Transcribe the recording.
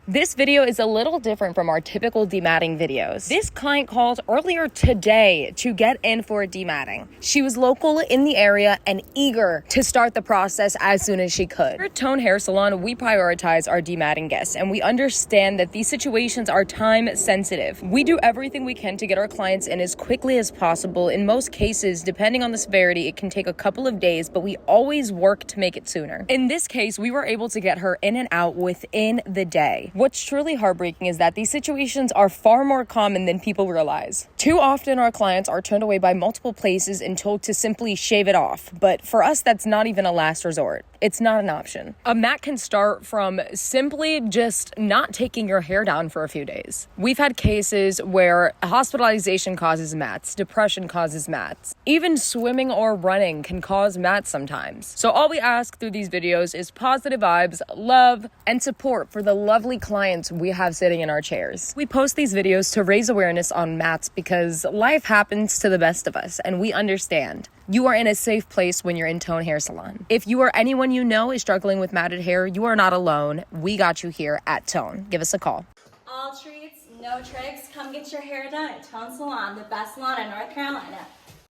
This video is a little different from our typical dematting videos. This client called earlier today to get in for a dematting. She was local in the area and eager to start the process as soon as she could. Here at Tone Hair Salon, we prioritize our dematting guests, and we understand that these situations are time sensitive. We do everything we can to get our clients in as quickly as possible. In most cases, depending on the severity, it can take a couple of days, but we always work to make it sooner. In this case, we were able to get her in and out within the day. What's truly heartbreaking is that these situations are far more common than people realize. Too often, our clients are turned away by multiple places and told to simply shave it off. But for us, that's not even a last resort. It's not an option. A mat can start from simply just not taking your hair down for a few days. We've had cases where hospitalization causes mats, depression causes mats. Even swimming or running can cause mats sometimes. So all we ask through these videos is positive vibes, love, and support for the lovely clients we have sitting in our chairs. We post these videos to raise awareness on mats because life happens to the best of us, and we understand. You are in a safe place when you're in Tone Hair Salon. If you or anyone you know is struggling with matted hair, you are not alone. We got you here at Tone. Give us a call. All treats, no tricks. Come get your hair done at Tone Salon, the best salon in North Carolina.